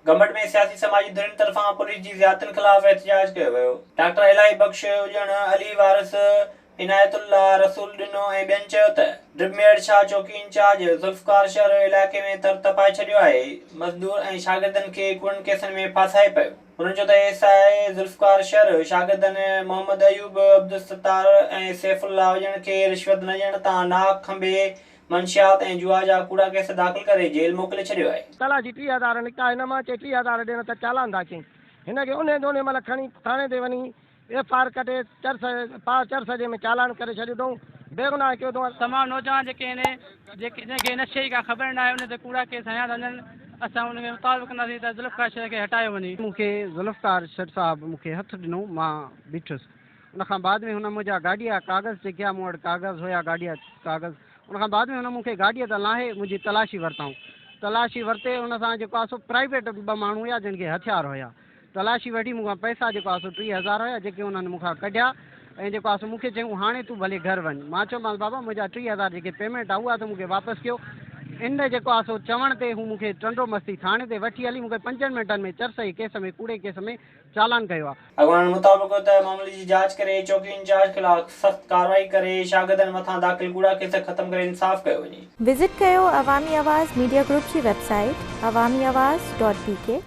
गमट में सियासी समाजी धुरियुनि तरफ़ां पुलिस जी ज़ियादतियुनि ख़िलाफ़ एहतिजाज कयो वियो। डॉक्टर इलाही बख़्श हुजण अली वारिस इनायतुल्ला रसूल ॾिनो ऐं ॿियनि चयो त ड्रिपमेड शाह चौकी इंचार्ज ज़ुल्फ़कार शहर इलाइक़े में तर तपाए छॾियो आहे। मज़दूर ऐं शागिर्दनि खे कूड़नि केसनि में फासाए पियो। हुननि चयो त एसआई ज़ुल्फ़कार शहर शागिर्दनि मोहम्मद अयूब अब्दुलसत्तार ऐं सैफुल्ला हुजण खे रिश्वत न ॾियण तां नाक खंबे मंशियात ऐं जुआ जा कूड़ा केस दाख़िल करे जेल मोकिले छॾियो आहे। तला जी 30,000 निकिता हिन मां चई 30,000 ॾियण त चालान था अचनि। हिनखे उन महिल खणी थाणे ते वञी एफआईआर कटे चर्च में चालान करे छॾियो अथऊं। बेगुनाह कयो अथऊं। तमामु नौजवान जेके आहिनि जंहिंखे नशे जी का ख़बर न आहे उन ते कूड़ा केस हया था वञनि। असां उनखे मुतालबो कंदासीं त ज़ुल्फ़कार शहर खे हटायो वञे। मूंखे ज़ुल्फ़कार शेख साहब मूंखे हथु ॾिनो, मां बीठुसि। उनखां बाद में हुन मुंहिंजा गाॾी जा कागज़ जेके आहे मूं वटि कागज़ हुया गाॾी जा कागज़। उनखां बाद में हुन मूंखे गाॾीअ त लाहे मुंहिंजी तलाशी वरितऊं। तलाशी वरिते हुन सां जेको आहे सो प्राइवेट ॿ माण्हू हुया जिनखे हथियार हुया। तलाशी वठी मूंखां पैसा जेको आहे सो 30,000 हुया जेके हुननि मूंखां कढिया ऐं जेको आहे सो मूंखे चयूं हाणे तूं भले घर वञ। मां चयोमांसि बाबा मुंहिंजा 30,000 जेके पेमेंट आहे उहा त मूंखे वापसि कयो। इन जेको आहे सो चवण ते हू मूंखे टंडो मस्ती थाणे ते वठी हली मूंखे 5 मिंटनि में चर्च जे केस में कूड़े केस में चालान कयो आहे। अॻवाननि मुताबिक़ त मामले जी जांच करे चौकी इंचार्ज ख़िलाफ़ सख़्त कार्रवाई करे शागिर्दनि मथां दाख़िल कूड़ा केस ख़त्म करे इंसाफ़ कयो वञे। विज़िट कयो अवामी आवाज़ मीडिया ग्रुप जी वेबसाइट awamiawaz.pk